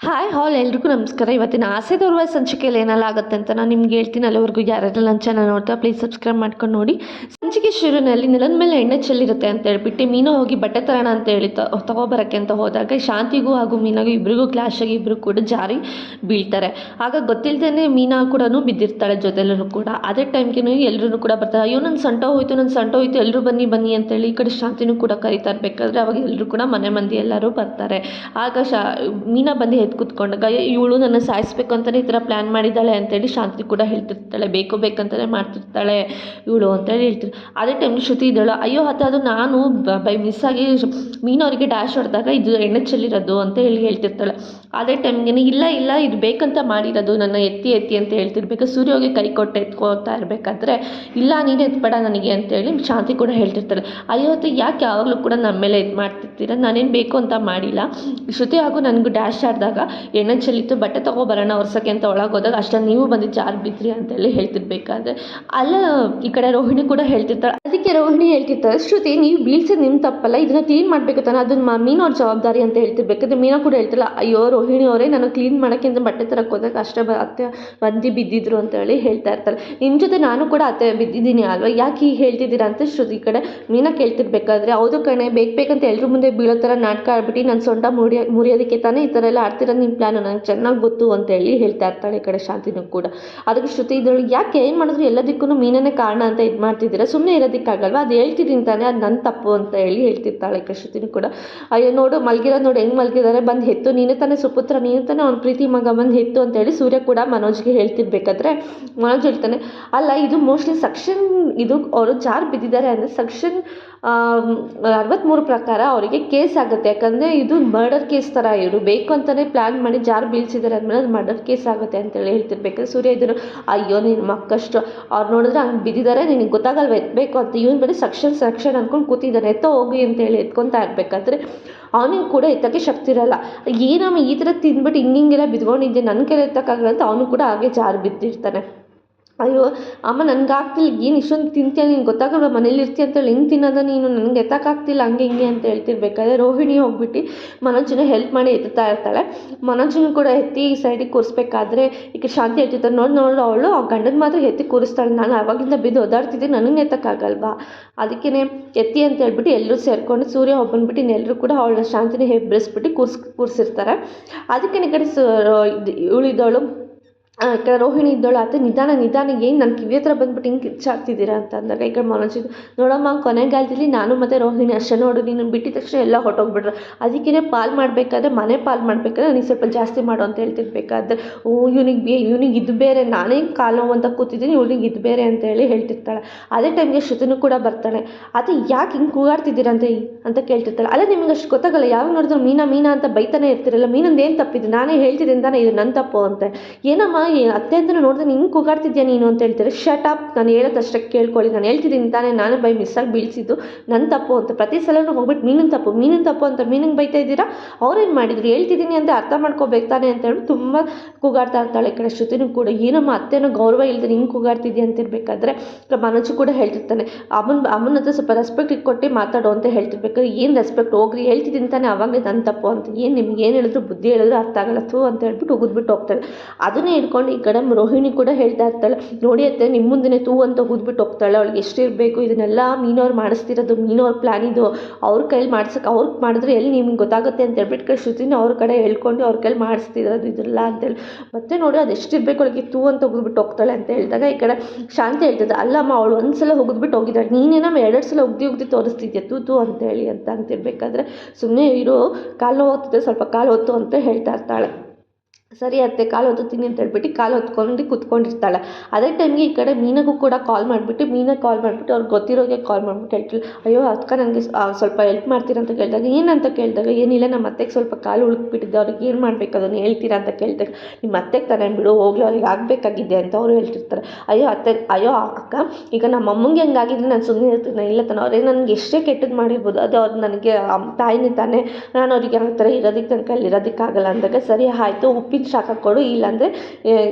Hi ಹಾಲ್ ಎಲ್ರಿಗೂ ನಮಸ್ಕಾರ. ಇವತ್ತಿನ ಆಸೆ ತೋರುವ ಸಂಚಿಕೆಯಲ್ಲಿ ಏನೆಲ್ಲ ಆಗುತ್ತೆ ಅಂತ ನಾನು ನಿಮ್ಗೆ ಹೇಳ್ತೀನಿ. ಅಲ್ಲಿವರೆಗೂ ಯಾರೆಲ್ಲ ನನ್ನ ಚಾನಲ್ ನೋಡ್ತಾ ಪ್ಲೀಸ್ ಸಬ್ಸ್ಕ್ರೈಬ್ ಮಾಡ್ಕೊಂಡು ನೋಡಿ. ಸಂಚಿಕೆ ಶುರುವಿನಲ್ಲಿ ನೆಲದ ಮೇಲೆ ಎಣ್ಣೆ ಚೆಲ್ಲಿರುತ್ತೆ ಅಂತ ಹೇಳ್ಬಿಟ್ಟು ಮೀನು ಹೋಗಿ ಬಟ್ಟೆ ತರೋಣ ಅಂತ ಹೇಳಿ ತಗೋಬರೋಕ್ಕೆ ಅಂತ ಹೋದಾಗ ಶಾಂತಿಗೂ ಹಾಗೂ ಮೀನಾಗೂ ಇಬ್ಬರಿಗೂ ಕ್ಲಾಶ್ ಆಗಿ ಇಬ್ಬರು ಕೂಡ ಜಾರಿ ಬೀಳ್ತಾರೆ. ಆಗ ಗೊತ್ತಿಲ್ಲದೇ ಮೀನಾ ಕೂಡ ಬಿದ್ದಿರ್ತಾಳೆ ಜೊತೆಲ್ಲರೂ ಕೂಡ. ಅದೇ ಟೈಮ್ಗೆ ಎಲ್ಲರೂ ಕೂಡ ಬರ್ತಾರೆ. ಅಯ್ಯೋ ನನ್ನ ಸಂಟ ಹೋಯ್ತು ಎಲ್ಲರೂ ಬನ್ನಿ ಬನ್ನಿ ಅಂತೇಳಿ ಈ ಕಡೆ ಶಾಂತಿನೂ ಕೂಡ ಕರಿತಾ ಇರಬೇಕಾದ್ರೆ ಅವಾಗ ಎಲ್ಲರೂ ಕೂಡ ಮನೆ ಮಂದಿ ಎಲ್ಲರೂ ಬರ್ತಾರೆ. ಆಗ ಮೀನಾ ಬಂದು ಕೂತ್ಕೊಂಡಾಗ ಇವಳು ನನ್ನ ಸಾಯಿಸ್ಬೇಕು ಅಂತಲೇ ಈ ಥರ ಪ್ಲ್ಯಾನ್ ಮಾಡಿದ್ದಾಳೆ ಅಂತೇಳಿ ಶಾಂತಿ ಕೂಡ ಹೇಳ್ತಿರ್ತಾಳೆ. ಬೇಕಂತಲೇ ಮಾಡ್ತಿರ್ತಾಳೆ ಇವಳು ಅಂತೇಳಿ ಹೇಳ್ತಿರ್ತಾರೆ. ಅದೇ ಟೈಮ್ಗೆ ಶ್ರುತಿ ಇದ್ದಾಳು. ಅಯ್ಯೋ ಅದು ನಾನು ಬೈ ಮಿಸ್ಸಾಗಿ ಮೀನವರಿಗೆ ಡ್ಯಾಶ್ ಹೊಡೆದಾಗ ಇದು ಎಣ್ಣೆ ಚೆಲ್ಲಿರೋದು ಅಂತ ಹೇಳ್ತಿರ್ತಾಳೆ. ಅದೇ ಟೈಮ್ಗೆ ಇಲ್ಲ ಇದು ಬೇಕಂತ ಮಾಡಿರೋದು, ನನ್ನ ಎತ್ತಿ ಅಂತ ಹೇಳ್ತಿರ್ಬೇಕು. ಸೂರ್ಯಗೆ ಕೈ ಕೊಟ್ಟು ಎತ್ಕೋತಾ ಇರಬೇಕಾದ್ರೆ ಇಲ್ಲ ನೀನು ಎತ್ಬೇಡ ನನಗೆ ಅಂತೇಳಿ ಶಾಂತಿ ಕೂಡ ಹೇಳ್ತಿರ್ತಾಳೆ. ಅಯ್ಯೋ ಯಾಕೆ ಯಾವಾಗಲೂ ಕೂಡ ನಮ್ಮ ಮೇಲೆ ಇದು ಮಾಡ್ತಿರ್ತೀರ, ನಾನೇನು ಬೇಕು ಅಂತ ಮಾಡಿಲ್ಲ. ಶ್ರುತಿ ಹಾಗೂ ನನಗೂ ಡ್ಯಾಶ್ ಆಡಿದಾಗ ಎಣ್ಣೆ ಚೆಲ್ಲಿತ್ತು, ಬಟ್ಟೆ ತೊಗೊಬರೋಣ ಒರ್ಸೋಕ್ಕೆ ಅಂತ ಒಳಗೋದಾಗ ಅಷ್ಟೊಂದು ನೀವು ಬಂದು ಜಾರು ಬಿದ್ರಿ ಅಂತೇಳಿ ಹೇಳ್ತಿರ್ಬೇಕಾದ್ರೆ ಅಲ್ಲ ಈ ಕಡೆ ರೋಹಿಣಿ ಕೂಡ ಹೇಳ್ತಿರ್ತಾಳೆ. ಅದಕ್ಕೆ ರೋಹಿಣಿ ಹೇಳ್ತಿರ್ತಾರೆ, ಶ್ರುತಿ ನೀವು ಬೀಳ್ಸಿದ್ ನಿಮ್ಮ ತಪ್ಪಲ್ಲ, ಇದನ್ನ ಕ್ಲೀನ್ ಮಾಡಬೇಕು ತಾನೆ, ಅದನ್ನ ಮೀನವ್ರ ಜವಾಬ್ದಾರಿ ಅಂತ ಹೇಳ್ತಿರ್ಬೇಕಾದ್ರೆ ಮೀನಾ ಕೂಡ ಹೇಳ್ತಿಲ್ಲ, ಅಯ್ಯೋ ರೋಹಿಣಿ ಅವರೇ ನಾನು ಕ್ಲೀನ್ ಮಾಡೋಕ್ಕಿಂತ ಬಟ್ಟೆ ತರಕ್ಕೆ ಹೋದಾಗ ಅಷ್ಟೇ ಅತ್ತೆ ಬಂದು ಬಿದ್ದಿದ್ರು ಅಂತ ಹೇಳಿ ಹೇಳ್ತಾ ಇರ್ತಾರೆ. ನಿಮ್ಮ ಜೊತೆ ನಾನು ಕೂಡ ಅತ್ತೆ ಬಿದ್ದಿದ್ದೀನಿ ಅಲ್ವಾ, ಯಾಕೆ ಹೀಗೆ ಹೇಳ್ತಿದ್ದೀರಾ ಅಂತ ಶ್ರುತಿ ಕಡೆ ಮೀನಾ ಕೇಳ್ತಿರ್ಬೇಕಾದ್ರೆ ಹೌದು ಕಣೆ ಬೇಕಂತ ಎಲ್ಲರೂ ಮುಂದೆ ಬೀಳೋ ಥರ ನಾಟಕ ಆಡ್ಬಿಟ್ಟು ನನ್ನ ಸೊಂಟ ಮುರಿಯೋದಕ್ಕೆ ತಾನೇ ಈ ಥರ ಎಲ್ಲ ಆಡ್ತಿರೋದು ನಿಮ್ಮ ಪ್ಲ್ಯಾನು ನನಗೆ ಚೆನ್ನಾಗಿ ಗೊತ್ತು ಅಂತೇಳಿ ಹೇಳ್ತಾ ಇರ್ತಾಳೆ ಈ ಕಡೆ ಶಾಂತಿನೂ ಕೂಡ. ಅದಕ್ಕೆ ಶ್ರುತಿ ಇದ್ದಳು, ಯಾಕೆ ಏನು ಮಾಡಿದ್ರು ಎಲ್ಲದಕ್ಕೂ ಮೀನನೇ ಕಾರಣ ಅಂತ ಇದು ಮಾಡ್ತಿದ್ದೀರಾ, ಸುಮ್ಮನೆ ಇರೋದಕ್ಕಾಗಲ್ವಾ, ಅದು ಹೇಳ್ತಿದ್ದೀನಿ ತಾನೇ, ಅದು ನನ್ನ ತಪ್ಪು ಅಂತ ಹೇಳಿ ಹೇಳ್ತಿರ್ತಾಳೆ ಈ ಕಡೆ ಶ್ರುತಿನೂ ಕೂಡ. ಅಯ್ಯೋ ನೋಡು ಮಲಗಿರೋದು ನೋಡಿ ಹೆಂಗೆ ಮಲಗಿದ್ದಾರೆ, ಬಂದು ಹೆತ್ತು ನೀನು ತಾನೇ ಸುಪುತ್ರ, ನೀನು ತಾನೇ ಅವ್ನ ಪ್ರೀತಿ ಮಗ, ಬಂದು ಹೆತ್ತು ಅಂತೇಳಿ ಸೂರ್ಯ ಕೂಡ ಮನೋಜ್ಗೆ ಹೇಳ್ತಿರ್ಬೇಕಾದ್ರೆ ಮನೋಜ್ ಹೇಳ್ತಾನೆ, ಅಲ್ಲ ಇದು ಮೋಸ್ಟ್ಲಿ ಸೆಕ್ಷನ್ ಇದು ಅವರು ಜಾರು ಬಿದ್ದಿದ್ದಾರೆ ಅಂದರೆ ಸೆಕ್ಷನ್ 63 ಪ್ರಕಾರ ಅವರಿಗೆ ಕೇಸ್ ಆಗುತ್ತೆ. ಯಾಕಂದರೆ ಇದು ಮರ್ಡರ್ ಕೇಸ್ ಥರ, ಇವರು ಬೇಕು ಅಂತಲೇ ಪ್ಲ್ಯಾನ್ ಮಾಡಿ ಜಾರು ಬೀಳ್ಸಿದ್ದಾರೆ ಅಂದಮೇಲೆ ಅದು ಮರ್ಡರ್ ಕೇಸ್ ಆಗುತ್ತೆ ಅಂತೇಳಿ ಹೇಳ್ತಿರ್ಬೇಕಾದ್ರೆ ಸೂರ್ಯ ಇದನ್ನು ಅಯ್ಯೋ ನಿನ್ನ ಮಕ್ಕಷ್ಟು ಅವ್ರು ನೋಡಿದ್ರೆ ಹಂಗೆ ಬಿದ್ದಿದ್ದಾರೆ, ನಿನಗೆ ಗೊತ್ತಾಗಲ್ವ ಎತ್ತಬೇಕು ಅಂತ, ಇವನು ಬರೀ ಸೆಕ್ಷನ್ ಅಂದ್ಕೊಂಡು ಕೂತಿದ್ದಾನೆ, ಎತ್ತೋ ಹೋಗಿ ಅಂತೇಳಿ ಎತ್ಕೊತಾ ಇರಬೇಕಾದ್ರೆ ಅವನಿಗೆ ಕೂಡ ಎತ್ತೋಕ್ಕೆ ಶಕ್ತಿ ಇರಲ್ಲ. ಏನಮ್ಮ ಈ ಥರ ತಿಂದ್ಬಿಟ್ಟು ಹಿಂಗೆಲ್ಲ ಬಿದ್ಕೊಂಡಿದ್ದೆ, ನನ್ನ ಕೈಲಿ ಎತ್ತಕ್ಕಾಗಲ್ಲ ಅಂತ ಅವನು ಕೂಡ ಹಾಗೆ ಜಾರು ಬಿದ್ದಿರ್ತಾನೆ. ಅಯ್ಯೋ ಅಮ್ಮ ನನಗಾಗ್ತಿಲ್ಲ, ಏನು ಇಷ್ಟೊಂದು ತಿಂತೀಯ, ನೀನು ಗೊತ್ತಾಗಲ್ವ ಮನೇಲಿ ಇರ್ತೀಯ ಅಂತೇಳಿ ಹೆಂಗೆ ತಿನ್ನೋದ ನೀನು, ನನಗೆ ಎತ್ತಕ್ಕಾಗ್ತಿಲ್ಲ ಹಂಗೆ ಹಿಂಗೆ ಅಂತ ಹೇಳ್ತಿರ್ಬೇಕಾದ್ರೆ ರೋಹಿಣಿ ಹೋಗ್ಬಿಟ್ಟು ಮನೋಜನ ಹೆಲ್ಪ್ ಮಾಡಿ ಎತ್ತುತ್ತಾ ಇರ್ತಾಳೆ. ಮನೋಜನ ಕೂಡ ಎತ್ತಿ ಈ ಸೈಡಿಗೆ ಕೂರಿಸ್ಬೇಕಾದ್ರೆ ಈಗ ಶಾಂತಿ ಹೇಳ್ತಿರ್ತಾರೆ, ನೋಡು ಅವಳು ಆ ಗಂಡನ ಮಾತ್ರ ಎತ್ತಿ ಕೂರಿಸ್ತಾಳೆ, ನಾನು ಆವಾಗಿಂದ ಬಿದ್ದು ಓದಾಡ್ತಿದ್ದೆ, ನನಗೆ ಎತ್ತಕ್ಕಾಗಲ್ವಾ, ಅದಕ್ಕೇ ಎತ್ತಿ ಅಂತ ಹೇಳ್ಬಿಟ್ಟು ಎಲ್ಲರೂ ಸೇರಿಕೊಂಡು ಸೂರ್ಯ ಒಬ್ಬಂದ್ಬಿಟ್ಟು ಇನ್ನೆಲ್ಲರೂ ಕೂಡ ಅವಳನ್ನ ಶಾಂತಿನ ಹೆಬ್ಬರಿಸ್ಬಿಟ್ಟು ಕೂರಿಸಿರ್ತಾರೆ. ಅದಕ್ಕೆ ಈ ಕಡೆ ಇವಳಿದ್ದವಳು ರೋಹಿಣಿ ಇದ್ದೋಳು ಆತ ನಿಧಾನ ಏನು ನನ್ನ ಕಿವಿ ಹತ್ರ ಬಂದ್ಬಿಟ್ಟು ಹಿಂಗೆ ಕಿಚ್ಚಾಡ್ತಿದ್ದೀರಾ ಅಂತ ಅಂದಾಗ ಈ ಕಡೆ ಮನೋಜ್ ನೋಡಮ್ಮ ಕೊನೆಗಾಲದಲ್ಲಿ ನಾನು ಮತ್ತು ರೋಹಿಣಿ ಅಷ್ಟೇ, ನೋಡು ನೀನು ಬಿಟ್ಟಿದ ತಕ್ಷಣ ಎಲ್ಲ ಹೊಟ್ಟೋಗ್ಬಿಟ್ರು, ಅದಕ್ಕೇ ಪಾಲ್ ಮಾಡಬೇಕಾದ್ರೆ ಮನೆ ಪಾಲ್ ಮಾಡಬೇಕಾದ್ರೆ ನನಗೆ ಸ್ವಲ್ಪ ಜಾಸ್ತಿ ಮಾಡು ಅಂತ ಹೇಳ್ತಿರ್ಬೇಕಾದ್ರೆ ಇವನಿಗೆ ಇದು ಬೇರೆ, ನಾನೇ ಕಾಲು ನೋವು ಅಂತ ಕೂತಿದ್ದೀನಿ, ಇವನಿಗೆ ಇದು ಬೇರೆ ಅಂತ ಹೇಳಿ ಹೇಳ್ತಿರ್ತಾಳೆ. ಅದೇ ಟೈಮ್ಗೆ ಶ್ರುತಿನೂ ಕೂಡ ಬರ್ತಾನೆ. ಅದು ಯಾಕೆ ಹಿಂಗೆ ಕೂಗಾಡ್ತಿದ್ದೀರಾ ಅಂತ ಕೇಳ್ತಿರ್ತಾಳೆ. ಅಲ್ಲ ನಿಮ್ಗೆ ಅಷ್ಟು ಗೊತ್ತಾಗಲ್ಲ, ಯಾವಾಗ ನೋಡಿದ್ರು ಮೀನಾ ಅಂತ ಬೈತಾನೆ ಇರ್ತಿರಲ್ಲ, ಮೀನಂದು ಏನು ತಪ್ಪಿದೆ, ನಾನೇ ಹೇಳ್ತಿದ್ದೆ ಅಂತಾನೆ ಇದು ನನ್ನ ತಪ್ಪು ಅಂತ. ಏನಮ್ಮ ಅತ್ತೆ ಅಂತ ನೋಡಿದ್ರೆ ಹಿಂಗೆ ಕೂಗಾಡ್ತಿದ್ಯಾ ನೀನು ಅಂತ ಹೇಳ್ತಾರೆ. ಶಟ್ ಅಪ್, ನಾನು ಹೇಳೋದಷ್ಟೇ ಕೇಳ್ಕೊಳ್ಳಿ, ನಾನು ಹೇಳ್ತಿದ್ದೀನಿ ತಾನೇ, ನಾನು ಬೈ ಮಿಸ್ಸಾಗಿ ಬೀಳ್ಸಿದ್ದು ನನ್ನ ತಪ್ಪು ಅಂತ. ಪ್ರತಿ ಸಲನೂ ಹೋಗ್ಬಿಟ್ಟು ಮೀನಿನ ತಪ್ಪು ಅಂತ ಮೀನಿಗೆ ಬೈತಾ ಇದ್ದೀರಾ, ಅವ್ರೇನು ಮಾಡಿದ್ರು ಹೇಳ್ತಿದ್ದೀನಿ ಅಂತ ಅರ್ಥ ಮಾಡ್ಕೋಬೇಕು ತಾನೆ ಅಂತ ಹೇಳ್ಬಿಟ್ಟು ತುಂಬ ಕೂಗಾಡ್ತಾ ಇರ್ತಾಳೆ. ಈ ಕಡೆ ಶ್ರುತಿನೂ ಕೂಡ ಏನಮ್ಮ ಅತ್ತೆನೋ ಗೌರವ ಇಲ್ದೆ ಹಿಂಗೆ ಕೂಗಾಡ್ತಿದ್ಯಾ ಅಂತಿರ್ಬೇಕಾದ್ರೆ ಮನೋಜು ಕೂಡ ಹೇಳ್ತಿರ್ತಾನೆ, ಅಮ್ಮನ ಹತ್ರ ಸ್ವಲ್ಪ ರೆಸ್ಪೆಕ್ಟ್ ಕೊಟ್ಟು ಮಾತಾಡೋ ಅಂತ ಹೇಳ್ತಿರ್ಬೇಕಾದ್ರೆ ಏನು ರೆಸ್ಪೆಕ್ಟ್, ಹೋಗ್ರಿ ಹೇಳ್ತಿದ್ದೀನಿ ತಾನೆ ಅವಾಗಲೇ ನನ್ನ ತಪ್ಪು ಅಂತ, ಏನು ನಿಮ್ಗೆ ಏನು ಹೇಳಿದ್ರು ಬುದ್ಧಿ ಹೇಳಿದ್ರು ಅರ್ಥ ಆಗಲ್ಲ ಥೂ ಅಂತ ಹೇಳ್ಬಿಟ್ಟು ಉಗಿದ್ಬಿಟ್ಟು ಹೋಗ್ತಾಳೆ. ಅದನ್ನೇ ಹಿಡ್ಕೊಂಡು ಈ ಕಡೆ ರೋಹಿಣಿ ಕೂಡ ಹೇಳ್ತಾ ಇರ್ತಾಳೆ, ನೋಡಿ ಅತ್ತೆ ನಿಮ್ಮ ಮುಂದೆ ತೂ ಅಂತ ಉಗಿದ್ಬಿಟ್ಟು ಹೋಗ್ತಾಳೆ, ಅವಳಿಗೆ ಎಷ್ಟಿರಬೇಕು, ಇದನ್ನೆಲ್ಲ ಮೀನವ್ರು ಮಾಡಿಸ್ತಿರೋದು, ಮೀನವ್ರ ಪ್ಲ್ಯಾನ್ ಇದು, ಅವ್ರ ಕೈಲಿ ಮಾಡ್ಸಕ್ಕೆ ಅವ್ರಿಗೆ ಮಾಡಿದ್ರೆ ಎಲ್ಲಿ ನಿಮ್ಗೆ ಗೊತ್ತಾಗುತ್ತೆ ಅಂತ ಹೇಳ್ಬಿಟ್ಟು ಶ್ರುತಿನ ಅವ್ರ ಕಡೆ ಹೇಳ್ಕೊಂಡು ಅವ್ರ ಕೈಲಿ ಮಾಡಿಸ್ತಿರೋದು ಇದೆಲ್ಲ ಅಂತೇಳಿ ಮತ್ತೆ ನೋಡಿ ಅದು ಎಷ್ಟಿರಬೇಕು ಅವಳಿಗೆ ತೂ ಅಂತ ಉಗಿದ್ಬಿಟ್ಟು ಹೋಗ್ತಾಳೆ ಅಂತ ಹೇಳಿದಾಗ ಈ ಕಡೆ ಶಾಂತಿ ಹೇಳ್ತಿದ್ದೆ, ಅಲ್ಲಮ್ಮ ಅವಳು ಒಂದು ಸಲ ಉಗಿದ್ಬಿಟ್ಟು ಹೋಗಿದ್ದಾಳೆ, ನೀನೇನಮ್ಮ 2 ಸಲ ಉಗ್ದಿ ತೋರಿಸ್ತಿದ್ಯಾ ತೂ ಅಂತ ಹೇಳಿ ಅಂತಿರ್ಬೇಕಾದ್ರೆ ಸುಮ್ಮನೆ ಇರೋ ಕಾಲು ನೋವು ಹೋಗ್ತಿದ್ದೆ, ಸ್ವಲ್ಪ ಕಾಲು ಹೊತ್ತು ಅಂತ ಹೇಳ್ತಾ ಇರ್ತಾಳೆ. ಸರಿ ಅತ್ತೆ ಕಾಲು ಹೊತ್ತೀನಿ ಅಂತ ಹೇಳ್ಬಿಟ್ಟು ಕಾಲು ಹೊತ್ಕೊಂಡು ಕೂತ್ಕೊಂಡಿರ್ತಾಳೆ. ಅದೇ ಟೈಮ್ಗೆ ಈ ಕಡೆ ಮೀನಾಗೂ ಕೂಡ ಕಾಲ್ ಮಾಡಿಬಿಟ್ಟು ಅವ್ರಿಗೆ ಗೊತ್ತಿರೋಗೆ ಕಾಲ್ ಮಾಡಿಬಿಟ್ಟು ಹೇಳ್ತಿಲ್ಲ, ಅಯ್ಯೋ ಅದಕ್ಕೆ ನನಗೆ ಸ್ವಲ್ಪ ಹೆಲ್ಪ್ ಮಾಡ್ತೀರಾ ಅಂತ ಕೇಳಿದಾಗ ಏನಂತ ಕೇಳಿದಾಗ ಏನಿಲ್ಲ ನಮ್ಮ ಅತ್ತೆಗೆ ಸ್ವಲ್ಪ ಕಾಲು ಉಳುಕ್ಬಿಟ್ಟಿದ್ದೆ, ಅವ್ರಿಗೆ ಏನು ಮಾಡಬೇಕು ಅದನ್ನು ಹೇಳ್ತೀರಾ ಅಂತ ಕೇಳಿದಾಗ ನಿಮ್ಮ ಅತ್ತೆಗೆ ತಾನೇ ಬಿಡು ಹೋಗ್ಲಿ, ಅವ್ರಿಗೆ ಆಗಬೇಕಾಗಿದೆ ಅಂತ ಅವರು ಹೇಳ್ತಿರ್ತಾರೆ. ಅಯ್ಯೋ ಅಕ್ಕ ಈಗ ನಮ್ಮ ಅಮ್ಮಂಗೆ ಹಂಗಾಗಿದ್ರೆ ನಾನು ಸುಮ್ಮನೆ ಇರ್ತೀನಿ, ಇಲ್ಲ ತಾನೆ ಅವ್ರಿಗೆ ನನಗೆ ಎಷ್ಟೇ ಕೆಟ್ಟದ್ದು ಮಾಡಿರ್ಬೋದು, ಅದು ಅವ್ರು ನನಗೆ ತಾಯಿನೇ ತಾನೇ, ನಾನು ಅವ್ರಿಗೆ ಆ ಥರ ಇರೋದಕ್ಕೆ ನನ್ನ ಕೈಲಿ ಇರೋದಕ್ಕಾಗಲ್ಲ ಅಂದಾಗ ಸರಿ ಆಯಿತು ಉಪ್ಪಿನ ಉಪ್ಪಿನ ಶಾಖ ಕೊಡು, ಇಲ್ಲಾಂದರೆ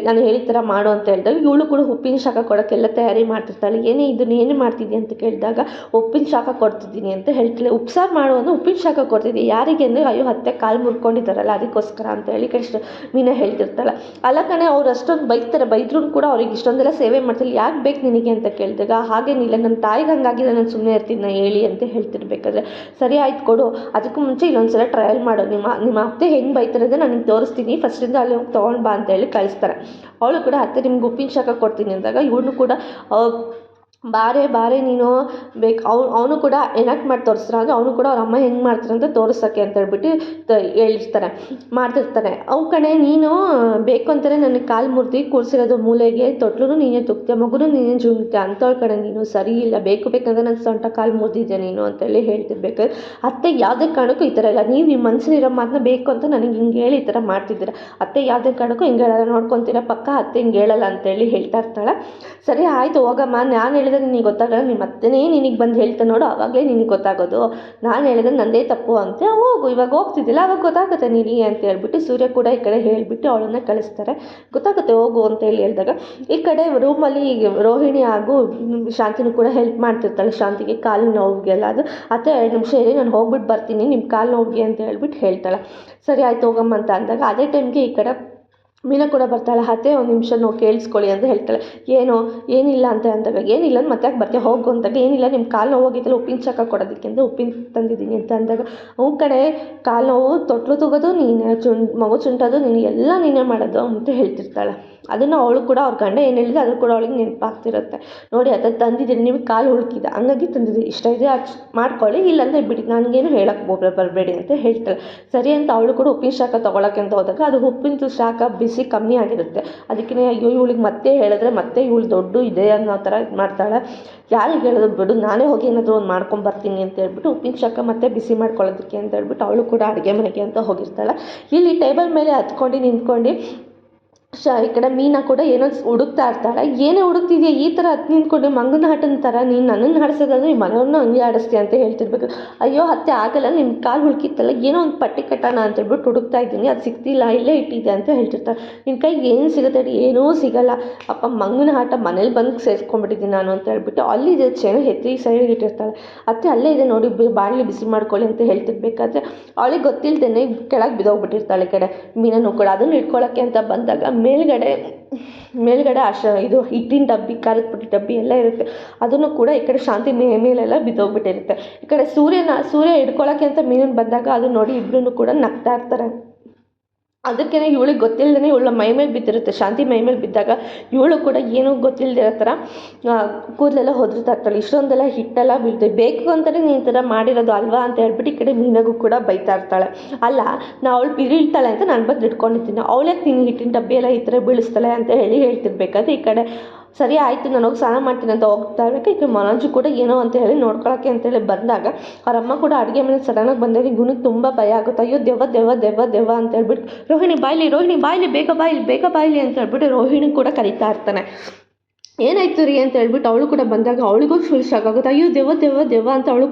ನಾನು ಹೇಳಿದ ಥರ ಮಾಡು ಅಂತ ಹೇಳಿದಾಗ ಇವಳು ಕೂಡ ಉಪ್ಪಿನ ಶಾಖ ಕೊಡೋಕ್ಕೆಲ್ಲ ತಯಾರಿ ಮಾಡ್ತಿರ್ತಾಳೆ. ಏನೇ ಇದನ್ನು ಏನು ಮಾಡ್ತಿದ್ದಿ ಅಂತ ಕೇಳಿದಾಗ ಉಪ್ಪಿನ ಶಾಖ ಕೊಡ್ತಿದ್ದೀನಿ ಅಂತ ಹೇಳ್ತಾಳೆ. ಉಪ್ಸಾರು ಮಾಡು ಅಂದರೆ ಉಪ್ಪಿನ ಶಾಖ ಕೊಡ್ತಿದ್ದೆ ಯಾರಿಗೆ ಅಂದರೆ ಅಯ್ಯೋ ಅತ್ತೆ ಕಾಲು ಮುರ್ಕೊಂಡಿದ್ದಾರಲ್ಲ ಅದಕ್ಕೋಸ್ಕರ ಅಂತ ಹೇಳಿ ಕಷ್ಟ ಮೀನಾ ಹೇಳ್ತಿರ್ತಾಳೆ. ಅಲ್ಲ ಕಣೆ ಅವ್ರು ಅಷ್ಟೊಂದು ಬೈತಾರೆ, ಬೈದ್ರೂ ಕೂಡ ಅವ್ರಿಗೆ ಇಷ್ಟೊಂದೆಲ್ಲ ಸೇವೆ ಮಾಡ್ತಿಲ್ಲ, ಯಾಕೆ ಬೇಕು ನಿನಗೆ ಅಂತ ಕೇಳಿದಾಗ ಹಾಗೇನಿಲ್ಲ ನನ್ನ ತಾಯಿಗೆ ಹಂಗಾಗಿದೆ ನಾನು ಸುಮ್ಮನೆ ಇರ್ತೀನಿ ಹೇಳಿ ಅಂತ ಹೇಳ್ತಿರ್ಬೇಕಾದ್ರೆ ಸರಿ ಆಯ್ತು ಕೊಡು, ಅದಕ್ಕೂ ಮುಂಚೆ ಇಲ್ಲೊಂದ್ಸಲ ಟ್ರಯಲ್ ಮಾಡು, ನಿಮ್ಮ ಅತ್ತೆ ಹೆಂಗೆ ಬೈತಾರೆ ಅಂದರೆ ನನಗೆ ತೋರಿಸ್ತೀನಿ, ಫಸ್ಟಿಂದ ಅಲ್ಲಿ ಹೋಗಿ ತೊಗೊಂಡು ಬಾ ಅಂತ ಹೇಳಿ ಕಳಿಸ್ತಾರೆ. ಅವಳು ಕೂಡ ಅತ್ತೆ ನಿಮ್ಗೆ ಉಪ್ಪಿನ ಶಾಖ ಕೊಡ್ತೀನಿ ಅಂದಾಗ ಇವನು ಕೂಡ ಬಾರೆ ನೀನು ಬೇಕು ಅವನು ಕೂಡ ಎನಾಕ್ಟ್ ಮಾಡಿ ತೋರಿಸ್ತಾರೆ. ಅಂದರೆ ಅವನು ಕೂಡ ಅವ್ರ ಅಮ್ಮ ಹೆಂಗೆ ಮಾಡ್ತಾರೆ ಅಂತ ತೋರಿಸೋಕ್ಕೆ ಅಂತ ಹೇಳ್ಬಿಟ್ಟು ಹೇಳ್ತಾರೆ ಮಾಡ್ತಿರ್ತಾನೆ. ಅವು ಕಣೆ ನೀನು ಬೇಕು ಅಂತಾರೆ ನನಗೆ ಕಾಲು ಮುರಿದು ಕೂರಿಸಿರೋದು ಮೂಲೆಗೆ, ತೊಟ್ಲು ನೀನೇ ತುಕ್ತೆ, ಮಗುನು ನೀನೇ ಜುಮ್ತೆ ಅಂಥವ್ಳ ಕಡೆ ನೀನು ಸರಿ ಇಲ್ಲ, ಬೇಕಂದ್ರೆ ನನ್ನ ಸೊಂಟ ಕಾಲು ಮುರಿದಿದ್ದೆ ನೀನು ಅಂತೇಳಿ ಹೇಳ್ತಿರ್ಬೇಕಾದ್ರೆ ಅತ್ತೆ ಯಾವುದೇ ಕಾರಣಕ್ಕೂ ಈ ಥರ ಇಲ್ಲ, ನೀವು ನಿಮ್ಮ ಮನಸ್ಸಲ್ಲಿರೋ ಮಾತನ್ನ ಬೇಕು ಅಂತ ನನಗೆ ಹಿಂಗೆ ಹೇಳಿ ಈ ಥರ ಮಾಡ್ತಿದ್ದೀರ, ಅತ್ತೆ ಯಾವುದೇ ಕಾರಣಕ್ಕೂ ಹಿಂಗೆ ಹೇಳಲ್ಲ, ನೋಡ್ಕೊತೀರ ಪಕ್ಕ ಅತ್ತೆ ಹಿಂಗೆ ಹೇಳಲ್ಲ ಅಂತೇಳಿ ಹೇಳ್ತಾ ಇರ್ತಾಳೆ. ಸರಿ ಆಯಿತು ಹೋಗಮ್ಮ, ನಾನು ಹೇಳಿದ್ರೆ ನಿನಗೆ ಗೊತ್ತಾಗಲ್ಲ, ನಿಮ್ಮ ಅತ್ತೆನೇ ನಿನಗೆ ಬಂದು ಹೇಳ್ತಾ ನೋಡು ಆವಾಗಲೇ ನಿನಗೆ ಗೊತ್ತಾಗೋದು, ನಾನು ಹೇಳಿದ್ರೆ ನನ್ನದೇ ತಪ್ಪು ಅಂತ, ಹೋಗು ಇವಾಗ ಹೋಗ್ತಿದ್ದಿಲ್ಲ ಅವಾಗ ಗೊತ್ತಾಗುತ್ತೆ ನಿನಗೆ ಅಂತ ಹೇಳ್ಬಿಟ್ಟು ಸೂರ್ಯ ಕೂಡ ಈ ಕಡೆ ಹೇಳಿಬಿಟ್ಟು ಅವಳನ್ನ ಕಳಿಸ್ತಾರೆ. ಗೊತ್ತಾಗುತ್ತೆ ಹೋಗು ಅಂತ ಹೇಳಿದಾಗ ಈ ಕಡೆ ರೂಮಲ್ಲಿ ರೋಹಿಣಿ ಹಾಗೂ ಶಾಂತಿನೂ ಕೂಡ ಹೆಲ್ಪ್ ಮಾಡ್ತಿರ್ತಾಳೆ ಶಾಂತಿಗೆ ಕಾಲು ನೋವಿಗೆಲ್ಲ. ಅದು ಅತ್ತೆ 2 ನಿಮಿಷ ಇರಿ ನಾನು ಹೋಗ್ಬಿಟ್ಟು ಬರ್ತೀನಿ ನಿಮ್ಮ ಕಾಲು ನೋವಿಗೆ ಅಂತ ಹೇಳ್ಬಿಟ್ಟು ಹೇಳ್ತಾಳೆ. ಸರಿ ಆಯ್ತು ಹೋಗಮ್ಮ ಅಂತ ಅಂದಾಗ ಅದೇ ಟೈಮ್ಗೆ ಈ ಕಡೆ ಮೀನಾ ಕೂಡ ಬರ್ತಾಳೆ. ಅತ್ತೆ ಒಂದು ನಿಮಿಷ ನಾವು ಕೇಳಿಸ್ಕೊಳ್ಳಿ ಅಂತ ಹೇಳ್ತಾಳೆ. ಏನಿಲ್ಲ ಅಂತ ಅಂದಾಗ ಏನಿಲ್ಲ ಮತ್ತೆ ಯಾಕೆ ಬರ್ತೀಯ ಹೋಗು ಅಂದಾಗ ಏನಿಲ್ಲ ನಿಮ್ಮ ಕಾಲು ನೋವು ಹೋಗಿತ್ತಲ್ಲ ಉಪ್ಪಿನ ಶಾಖ ಕೊಡೋದಕ್ಕೆ ಅಂತ ಉಪ್ಪಿನ ತಂದಿದ್ದೀನಿ ಅಂತ ಅಂದಾಗ ಕಡೆ ಕಾಲು ನೋವು ತೊಟ್ಲು ತಗೋದು ನೀನು ಮಗು ಚುಂಟೋದು ನೀನು ಎಲ್ಲ ನೀನೇ ಮಾಡೋದು ಅಂತ ಹೇಳ್ತಿರ್ತಾಳೆ. ಅದನ್ನು ಅವಳು ಕೂಡ ಅವ್ರ ಗಂಡ ಏನು ಹೇಳಿದ್ರೆ ಅದು ಕೂಡ ಅವಳಿಗೆ ನೆನಪಾಗ್ತಿರುತ್ತೆ. ನೋಡಿ ಅದ ತಂದಿದ್ದೀನಿ ನಿಮಗೆ ಕಾಲು ಹುಡುಕಿದೆ ಹಂಗಾಗಿ ತಂದಿದ್ದೀನಿ, ಇಷ್ಟ ಇದೆ ಅದು ಮಾಡ್ಕೊಳ್ಳಿ, ಇಲ್ಲಾಂದರೆ ಬಿಡಿ ನನಗೇನು ಹೇಳಕ್ಕೆ ಬರಬೇಡಿ ಅಂತ ಹೇಳ್ತಾಳೆ. ಸರಿ ಅಂತ ಅವಳು ಕೂಡ ಉಪ್ಪಿನ ಶಾಖ ತೊಗೊಳಕ್ಕೆ ಅಂತ ಹೋದಾಗ ಅದು ಉಪ್ಪಿನ ಶಾಖ ಬಿಸಿ ಕಮ್ಮಿ ಆಗಿರುತ್ತೆ. ಅದಕ್ಕೆ ಅಯ್ಯೋ ಇವಳಿಗೆ ಮತ್ತೆ ಹೇಳಿದ್ರೆ ಮತ್ತೆ ಇವಳು ದೊಡ್ಡ ಇದೆ ಅನ್ನೋ ಥರ ಇದು ಮಾಡ್ತಾಳೆ. ಯಾರಿಗೆ ಹೇಳೋದು ಬಿಡು ನಾನೇ ಹೋಗಿ ಏನಾದರೂ ಒಂದು ಮಾಡ್ಕೊಂಬರ್ತೀನಿ ಅಂತ ಹೇಳ್ಬಿಟ್ಟು ಉಪ್ಪಿನ ಶಾಖ ಮತ್ತೆ ಬಿಸಿ ಮಾಡ್ಕೊಳ್ಳೋದಕ್ಕೆ ಅಂತ ಹೇಳ್ಬಿಟ್ಟು ಅವಳು ಕೂಡ ಅಡುಗೆ ಮನೆಗೆ ಅಂತ ಹೋಗಿರ್ತಾಳೆ. ಇಲ್ಲಿ ಟೇಬಲ್ ಮೇಲೆ ಹತ್ಕೊಂಡು ನಿಂತ್ಕೊಂಡು ಈ ಕಡೆ ಮೀನಾ ಕೂಡ ಏನೋ ಹುಡುಕ್ತಾ ಇರ್ತಾಳೆ. ಏನೇ ಹುಡುಕ್ತಿದ್ಯಾ ಈ ಥರ ಹತ್ತು ನಿಂತ್ಕೊಂಡು ಮಂಗನ ಆಟನ ಥರ ನೀನು ನನ್ನನ್ನು ಆಡಿಸೋದಾದ್ರೆ ಈ ಮನವನ್ನು ಹಂಗೆ ಆಡಿಸ್ತೀಯ ಅಂತ ಹೇಳ್ತಿರ್ಬೇಕು. ಅಯ್ಯೋ ಅತ್ತೆ ಆಗಲ್ಲ, ನಿಮ್ಮ ಕಾಲು ಹುಡುಕಿತ್ತಲ್ಲ ಏನೋ ಒಂದು ಪಟ್ಟಿ ಕಟ್ಟೋಣ ಅಂತ ಹೇಳ್ಬಿಟ್ಟು ಹುಡುಕ್ತಾ ಇದ್ದೀನಿ, ಅದು ಸಿಗ್ತಿಲ್ಲ ಇಲ್ಲೇ ಇಟ್ಟಿದ್ದೆ ಅಂತ ಹೇಳ್ತಿರ್ತಾಳೆ. ನಿನ್ನ ಕೈಗೆ ಏನು ಸಿಗುತ್ತೆ ಏನೂ ಸಿಗಲ್ಲ, ಅಪ್ಪ ಮಂಗನ ಆಟ ಮನೇಲಿ ಬಂದು ಸೇರಿಸ್ಕೊಂಡ್ಬಿಟ್ಟಿದ್ದೀನಿ ನಾನು ಅಂತ ಹೇಳ್ಬಿಟ್ಟು ಅಲ್ಲಿದೆ ಚೇನ ಎತ್ತಿ ಸೈಡಿಗೆ ಇಟ್ಟಿರ್ತಾಳೆ. ಅತ್ತೆ ಅಲ್ಲೇ ಇದೆ ನೋಡಿ ಬಾಣಲಿ ಬಿಸಿ ಮಾಡ್ಕೊಳ್ಳಿ ಅಂತ ಹೇಳ್ತಿರ್ಬೇಕಾದ್ರೆ ಅವಳಿಗೆ ಗೊತ್ತಿಲ್ಲದೇನೆ ಕೆಳಗೆ ಬಿದ್ದೋಗ್ಬಿಟ್ಟಿರ್ತಾಳೆ. ಈ ಕಡೆ ಮೀನನ್ನು ಕೂಡ ಅದನ್ನು ಇಟ್ಕೊಳ್ಳೋಕ್ಕೆ ಅಂತ ಬಂದಾಗ ಮೇಲ್ಗಡೆ ಇದು ಹಿಟ್ಟಿನ ಡಬ್ಬಿ ಖಾರದ ಪುಡಿ ಡಬ್ಬಿ ಎಲ್ಲ ಇರುತ್ತೆ, ಅದನ್ನು ಕೂಡ ಈ ಕಡೆ ಶಾಂತಿ ಮೇಲೆಲ್ಲ ಬಿದ್ದೋಗ್ಬಿಟ್ಟಿರುತ್ತೆ. ಈ ಕಡೆ ಸೂರ್ಯ ಹಿಡ್ಕೊಳ್ಳೋಕ್ಕೆ ಅಂತ ಮೀನನ್ನು ಬಂದಾಗ ಅದು ನೋಡಿ ಇಬ್ಬರೂ ಕೂಡ ನಗ್ತಾ ಇರ್ತಾರೆ. ಅದಕ್ಕೇ ಇವಳಿಗೆ ಗೊತ್ತಿಲ್ಲದೇ ಇವಳ ಮೈ ಮೇಲೆ ಬಿದ್ದಿರುತ್ತೆ. ಶಾಂತಿ ಮೈ ಮೇಲೆ ಬಿದ್ದಾಗ ಇವಳು ಕೂಡ ಏನೂ ಗೊತ್ತಿಲ್ಲದಿರೋ ಥರ ಕೂದಲೆಲ್ಲ ಹೊದ್ರುತ್ತಾ ಇರ್ತಾಳೆ. ಇಷ್ಟೊಂದೆಲ್ಲ ಹಿಟ್ಟೆಲ್ಲ ಬೀಳ್ತದೆ, ಬೇಕು ಅಂತಲೇ ನೀನು ಈ ಥರ ಮಾಡಿರೋದು ಅಲ್ವಾ ಅಂತ ಹೇಳ್ಬಿಟ್ಟು ಈ ಕಡೆ ಮೀನಾಗೂ ಕೂಡ ಬೈತಾ ಇರ್ತಾಳೆ. ಅಲ್ಲ ಅವಳು ಬೀಳ್ತಾಳೆ ಅಂತ ನಾನು ಬಂದು ಇಟ್ಕೊಂಡಿರ್ತೀನಿ, ಅವಳೇ ನೀನು ಹಿಟ್ಟಿನ ಡಬ್ಬಿ ಎಲ್ಲ ಈ ಥರ ಬೀಳಿಸ್ತಾಳೆ ಅಂತ ಹೇಳ್ತಿರ್ಬೇಕಾದ್ರೆ ಈ ಕಡೆ ಸರಿ ಆಯಿತು ನಾನು ಹೋಗಿ ಸ್ನಾನ ಮಾಡ್ತೀನಿ ಅಂತ ಹೋಗ್ತಾ ಇರಬೇಕು. ಈಗ ಮನೋಜು ಕೂಡ ಏನೋ ಅಂತ ಹೇಳಿ ನೋಡ್ಕೊಳ್ಳೋಕ್ಕೆ ಅಂತೇಳಿ ಬಂದಾಗ ಅವರಮ್ಮ ಕೂಡ ಅಡುಗೆ ಮನೆ ಸಡನ್ನಾಗಿ ಬಂದಾಗ ಗುಣಿಗೆ ತುಂಬ ಭಯ ಆಗುತ್ತೆ. ಅಯ್ಯೋ ದೆವ್ವ ಅಂತ ಹೇಳ್ಬಿಟ್ಟು ರೋಹಿಣಿ ಬಾಯ್ಲಿ ಬೇಗ ಬಾಯ್ಲಿ ಅಂತ ಹೇಳ್ಬಿಟ್ಟು ರೋಹಿಣಿ ಕೂಡ ಕರೀತಾ ಇರ್ತಾನೆ. ಏನಾಯ್ತು ರೀ ಅಂತ ಹೇಳ್ಬಿಟ್ಟು ಅವಳು ಕೂಡ ಬಂದಾಗ ಅವಳಿಗೂ ಫುಲ್ ಶಾಕ್ ಆಗುತ್ತೆ. ಅಯ್ಯೋ ದೆವ್ವ ಅಂತ ಅವಳು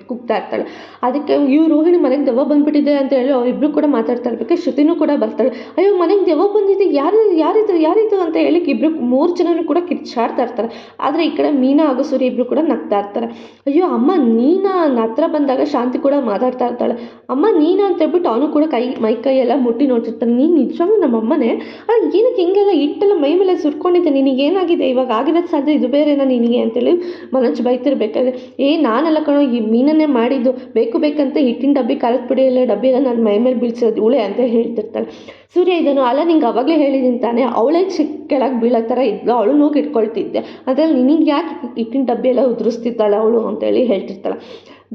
ಕೂಗ್ತಾ ಇರ್ತಾಳೆ. ಅದಕ್ಕೆ ರೋಹಿಣಿ ಮನೆಗೆ ದೆವ್ವ ಬಂದುಬಿಟ್ಟಿದೆ ಅಂತ ಹೇಳಿ ಅವರಿಬ್ಬರು ಕೂಡ ಮಾತಾಡ್ತಾ ಇರ್ಬೇಕು. ಶ್ರುತಿನೂ ಕೂಡ ಬರ್ತಾಳೆ. ಅಯ್ಯೋ ಮನೆಗೆ ದೆವ್ವ ಬಂದಿದೆ, ಯಾರಿದು ಅಂತ ಹೇಳಿ ಇಬ್ಬರು 3 ಜನರು ಕೂಡ ಕಿರ್ಚಾಡ್ತಾ ಇರ್ತಾರೆ. ಆದರೆ ಈ ಕಡೆ ಮೀನಾ ಹಾಗೂ ಸೂರ್ಯ ಇಬ್ಬರು ಕೂಡ ನಗ್ತಾ ಇರ್ತಾರೆ. ಅಯ್ಯೋ ಅಮ್ಮ ನೀನಾ ಹತ್ರ ಬಂದಾಗ ಶಾಂತಿ ಕೂಡ ಮಾತಾಡ್ತಾ ಇರ್ತಾಳೆ. ಅಮ್ಮ ನೀನಾ ಅಂತ ಹೇಳ್ಬಿಟ್ಟು ಅವನು ಕೂಡ ಮೈ ಎಲ್ಲ ಮುಟ್ಟಿ ನೋಡ್ತಿರ್ತಾನೆ. ನೀನು ನಿಜವಾಗ್ಲೂ ನಮ್ಮ ಅಮ್ಮನೇ, ಆದರೆ ಏನಕ್ಕೆ ಹಿಂಗೆಲ್ಲ ಹಿಟ್ಟೆಲ್ಲ ಮೈ ಮೇಲೆ ಸುರ್ಕೊಂಡಿದ್ದೆ, ನಿನಗೇನಾಗಿದೆ ಇವಾಗ ಆಗಿರೋದು ಸಾಧ್ಯ ಇದು ಬೇರೆನಾ ನಿನಗೆ ಅಂತೇಳಿ ಮನೋಜ್ ಬೈತಿರ್ಬೇಕಾದ್ರೆ ನಾನೆಲ್ಲ ಕಣೋ ಈ ಮೀನನ್ನೇ ಮಾಡಿದ್ದು, ಬೇಕಂತ ಹಿಟ್ಟಿನ ಡಬ್ಬಿ ಖಾರದ ಪುಡಿ ಎಲ್ಲ ಡಬ್ಬಿ ಎಲ್ಲ ನನ್ನ ಮೈ ಮೇಲೆ ಬೀಳ್ಸೋದು ಉಳೆ ಅಂತ ಹೇಳ್ತಿರ್ತಾಳೆ. ಸೂರ್ಯ ಇದನ್ನು ಅಲ್ಲ ನಿಂಗೆ ಅವಾಗಲೇ ಹೇಳಿದ್ದೀನಿ ತಾನೆ, ಅವಳೇ ಕೆಳಗೆ ಬೀಳೋ ಥರ ಇದ್ಲು, ಅವಳು ನೋಗಿ ಇಟ್ಕೊಳ್ತಿದ್ದೆ, ಅದ್ರಲ್ಲಿ ನಿನಗೆ ಯಾಕೆ ಹಿಟ್ಟಿನ ಡಬ್ಬಿ ಎಲ್ಲ ಉದುರಿಸ್ತಿದ್ದಾಳೆ ಅವಳು ಅಂತೇಳಿ ಹೇಳ್ತಿರ್ತಾಳೆ.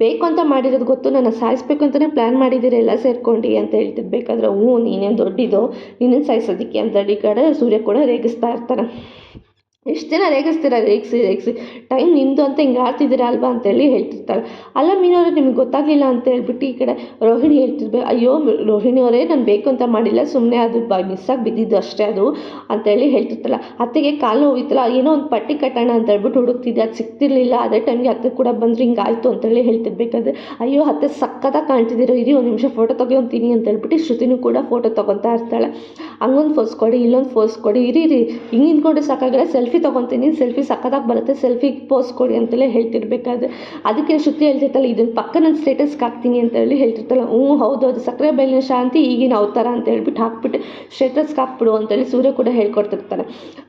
ಬೇಕು ಅಂತ ಮಾಡಿರೋದು ಗೊತ್ತು, ನನ್ನ ಸಾಯಿಸ್ಬೇಕು ಅಂತಲೇ ಪ್ಲ್ಯಾನ್ ಮಾಡಿದ್ದೀರಿ ಎಲ್ಲ ಸೇರ್ಕೊಂಡು ಅಂತ ಹೇಳ್ತಿರ್ಬೇಕಾದ್ರೆ ನೀನೇನು ದೊಡ್ಡಿದ್ದು ನೀನೇನು ಸಾಯಿಸೋದಕ್ಕೆ ಅಂತ ಈ ಕಡೆ ಸೂರ್ಯ ಕೂಡ ರೇಗಿಸ್ತಾ ಇರ್ತಾನೆ. ಎಷ್ಟು ಜನ ರೇಗಿಸ್ತೀರ, ರೇಗಿಸಿ ಟೈಮ್ ನಿಮ್ಮದು ಅಂತ ಹಿಂಗೆ ಆಡ್ತಿದ್ದೀರಾ ಅಲ್ವಾ ಅಂತೇಳಿ ಹೇಳ್ತಿರ್ತಾಳೆ. ಅಲ್ಲ ಮೀನವ್ರೆ ನಿಮ್ಗೆ ಗೊತ್ತಾಗಲಿಲ್ಲ ಅಂತ ಹೇಳ್ಬಿಟ್ಟು ಈ ಕಡೆ ರೋಹಿಣಿ ಹೇಳ್ತಿರ್ಬೇಕು, ಅಯ್ಯೋ ರೋಹಿಣಿ ಅವರೇ ನಾನು ಬೇಕು ಅಂತ ಮಾಡಿಲ್ಲ, ಸುಮ್ಮನೆ ಅದು ಮಿಸ್ಸಾಗಿ ಬಿದ್ದಿದ್ದು ಅಷ್ಟೇ ಅದು ಅಂತೇಳಿ ಹೇಳ್ತಿರ್ತಾಳೆ. ಅತ್ತೆಗೆ ಕಾಲು ನೋವಿತ್ತಲ್ಲ, ಏನೋ ಒಂದು ಪಟ್ಟಿ ಕಟ್ಟೋಣ ಅಂತ ಹೇಳ್ಬಿಟ್ಟು ಹುಡುಕ್ತಿದ್ದೆ, ಅದು ಸಿಗ್ತಿರ್ಲಿಲ್ಲ. ಅದೇ ಟೈಮ್ಗೆ ಅತ್ತೆ ಕೂಡ ಬಂದ್ರೆ ಹಿಂಗಾಯ್ತು ಅಂತೇಳಿ ಹೇಳ್ತಿರ್ಬೇಕಾದ್ರೆ, ಅಯ್ಯೋ ಅತ್ತೆ ಸಕ್ಕತ್ತಾಗಿ ಕಾಣ್ತಿದ್ದೀರೋ, ಇರಿ ಒಂದು ನಿಮಿಷ ಫೋಟೋ ತೊಗೊತೀನಿ ಅಂತ ಹೇಳ್ಬಿಟ್ಟು ಶ್ರುತಿನೂ ಕೂಡ ಫೋಟೋ ತೊಗೊತಾ ಇರ್ತಾಳೆ. ಹಂಗೊಂದು ಫೋಸ್ ಕೊಡಿ, ಇಲ್ಲೊಂದು ಫೋಸ್ ಕೊಡಿ, ಇರಿ ಹಿಂಗೆ ನಿಂತ್ಕೊಂಡ್ರೆ ಸಾಕಾಗಲ್ಲ, ಸೆಲ್ಫಿ ತೊಗೊತೀನಿ, ಸೆಲ್ಫಿ ಸಕ್ಕತ್ತಾಗಿ ಬರುತ್ತೆ, ಸೆಲ್ಫಿ ಪೋಸ್ ಕೊಡಿ ಅಂತಲೇ ಹೇಳ್ತಿರ್ಬೇಕಾದ್ರೆ ಅದಕ್ಕೆ ಶ್ರುತಿ ಹೇಳ್ತಿರ್ತಾಳೆ, ಇದನ್ನು ಪಕ್ಕ ನಾನು ಸ್ಟೇಟಸ್ಗೆ ಹಾಕ್ತೀನಿ ಅಂತ ಹೇಳಿ ಹೇಳ್ತಿರ್ತಾಳೆ. ಹೌದು ಅದು ಸಕ್ಕರೆ ಬಯಲಿನ ಶಾಂತಿ ಈಗಿನ ಅವತಾರ ಅಂತ ಹೇಳ್ಬಿಟ್ಟು ಹಾಕ್ಬಿಟ್ಟು ಸ್ಟೇಟಸ್ಗೆ ಹಾಕ್ಬಿಡು ಅಂತೇಳಿ ಸೂರ್ಯ ಕೂಡ ಹೇಳ್ಕೊಡ್ತಿರ್ತಾನೆ.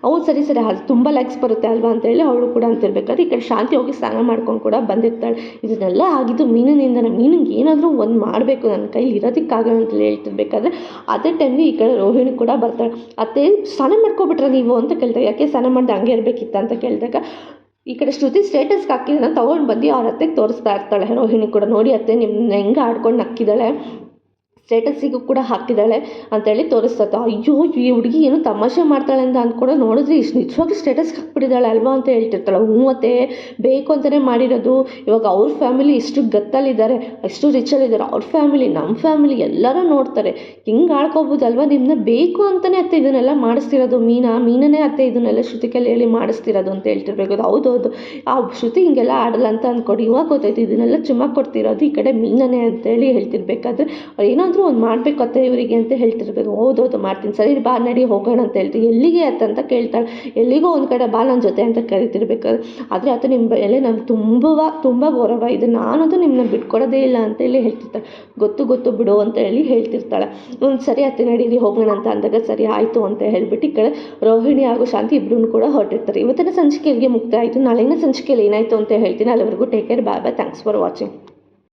ಹೌದು ಸರಿ ಅದು ತುಂಬ ಲೈಕ್ಸ್ ಬರುತ್ತೆ ಅಲ್ವಾ ಅಂತೇಳಿ ಅವಳು ಕೂಡ ಅಂತಿರ್ಬೇಕಾದ್ರೆ ಈ ಕಡೆ ಶಾಂತಿ ಹೋಗಿ ಸ್ನಾನ ಮಾಡ್ಕೊಂಡು ಕೂಡ ಬಂದಿರ್ತಾಳೆ. ಇದನ್ನೆಲ್ಲ ಆಗಿದ್ದು ಮೀನಿನಿಂದನೇ, ಮೀನಿಗೆ ಏನಾದರೂ ಒಂದು ಮಾಡಬೇಕು, ನನ್ನ ಕೈಲಿ ಇರೋದಕ್ಕಾಗಲ್ಲ ಅಂತೇಳಿ ಹೇಳ್ತಿರ್ಬೇಕಾದ್ರೆ ಅದೇ ಟೈಮ್ಗೆ ಈ ಕಡೆ ರೋಹಿಣಿ ಕೂಡ ಬರ್ತಾಳೆ. ಅತ್ತೆ ಸ್ನಾನ ಮಾಡ್ಕೊಬಿಟ್ರೆ ನೀವು ಅಂತ ಕೇಳ್ತಾರೆ. ಯಾಕೆ ಸ್ನಾನ ಮಾಡಿದೆ ಹಂಗೆ ಇರಬೇಕಿತ್ತ ಅಂತ ಕೇಳಿದಾಗ ಈ ಕಡೆ ಶ್ರುತಿ ಸ್ಟೇಟಸ್ಗೆ ಹಾಕಿದ್ದನ್ನು ತೊಗೊಂಡು ಬಂದು ಅವ್ರ ಅತ್ತೆಗೆ ತೋರಿಸ್ತಾ ಇರ್ತಾಳೆ. ರೋಹಿಣಿ ಕೂಡ ನೋಡಿ ಅತ್ತೆ ನಿಮ್ಮನ್ನ ಹೆಂಗೆ ಆಡ್ಕೊಂಡು ನಕ್ಕಿದ್ದಾಳೆ, ಸ್ಟೇಟಸ್ಸಿಗೂ ಕೂಡ ಹಾಕಿದ್ದಾಳೆ ಅಂತೇಳಿ ತೋರಿಸ್ತದೆ. ಅಯ್ಯೋ ಈ ಹುಡುಗಿ ಏನು ತಮಾಷೆ ಮಾಡ್ತಾಳೆ ಅಂತ ಅಂದ್ಕೊಂಡು ನೋಡಿದ್ರೆ ಇಷ್ಟು ನಿಜವಾಗಿ ಸ್ಟೇಟಸ್ಗೆ ಹಾಕ್ಬಿಟ್ಟಿದ್ದಾಳೆ ಅಲ್ವಾ ಅಂತ ಹೇಳ್ತಿರ್ತಾಳೆ. ಮತ್ತೆ ಬೇಕು ಅಂತಲೇ ಮಾಡಿರೋದು. ಇವಾಗ ಅವ್ರ ಫ್ಯಾಮಿಲಿ ಎಷ್ಟು ಗತ್ತಲ್ಲಿದ್ದಾರೆ, ಎಷ್ಟು ರಿಚಲ್ಲಿದ್ದಾರೆ, ಅವ್ರ ಫ್ಯಾಮಿಲಿ ನಮ್ಮ ಫ್ಯಾಮಿಲಿ ಎಲ್ಲರೂ ನೋಡ್ತಾರೆ, ಹಿಂಗೆ ಆಡ್ಕೋಬೋದಲ್ವ, ನಿಮ್ಮನ್ನ ಬೇಕು ಅಂತಲೇ ಅತ್ತೆ ಇದನ್ನೆಲ್ಲ ಮಾಡಿಸ್ತಿರೋದು, ಮೀನನೇ ಅತ್ತೆ ಇದನ್ನೆಲ್ಲ ಶ್ರುತಿಕಲ್ಲಿ ಹೇಳಿ ಮಾಡಿಸ್ತಿರೋದು ಅಂತ ಹೇಳ್ತಿರ್ಬೇಕು. ಹೌದೌದು ಆ ಶ್ರುತಿ ಹಿಂಗೆಲ್ಲ ಆಡಲ್ಲ ಅಂತ ಅಂದ್ಕೊಂಡು ಇವಾಗ ಗೊತ್ತಾಯ್ತು, ಇದನ್ನೆಲ್ಲ ಚುಮ್ಮ ಕೊಡ್ತಿರೋದು ಈ ಕಡೆ ಮೀನನೇ ಅಂತೇಳಿ ಹೇಳ್ತಿರ್ಬೇಕಾದ್ರೆ ಏನೋ ಒಂದು ಮಾಡಬೇಕು ಅತ್ತೆ ಇವರಿಗೆ ಅಂತ ಹೇಳ್ತಿರ್ಬೇಕು. ಹೌದೌದು ಮಾಡ್ತೀನಿ, ಸರಿ ಬಾ ನಡಿ ಹೋಗೋಣ ಅಂತ ಹೇಳ್ತೀವಿ. ಎಲ್ಲಿಗೆ ಅಂತ ಕೇಳ್ತಾಳೆ. ಎಲ್ಲಿಗೋ ಒಂದು ಕಡೆ ಬಾ ನನ್ನ ಜೊತೆ ಅಂತ ಕರಿತಿರ್ಬೇಕಾದ್ರೆ ಆದರೆ ಆತ ನಿಮ್ಮ ಮೇಲೆ ನಂಗೆ ತುಂಬ ಗೌರವ ಇದೆ, ನಾನದು ನಿಮ್ಮನ್ನ ಬಿಟ್ಕೊಡೋದೇ ಇಲ್ಲ ಅಂತೇಳಿ ಹೇಳ್ತಿರ್ತಾಳೆ. ಗೊತ್ತು ಬಿಡು ಅಂತ ಹೇಳಿ ಹೇಳ್ತಿರ್ತಾಳೆ. ಸರಿ ಅತ್ತೆ ನಡೀರಿ ಹೋಗೋಣ ಅಂತ ಅಂದಾಗ ಸರಿ ಆಯಿತು ಅಂತ ಹೇಳ್ಬಿಟ್ಟು ಈ ಕಡೆ ರೋಹಿಣಿ ಹಾಗೂ ಶಾಂತಿ ಇಬ್ಬರೂ ಕೂಡ ಹೊರಟಿರ್ತಾರೆ. ಇವತ್ತಿನ ಸಂಚಿಕೆಗೆ ಮುಕ್ತಾಯ ಆಯಿತು. ನಾಳೆನ ಸಂಚಿಕೆಯಲ್ಲಿ ಏನಾಯಿತು ಅಂತ ಹೇಳ್ತೀನಿ. ಅಲ್ಲಿವರೆಗೂ take care, bye bye, thanks for watching.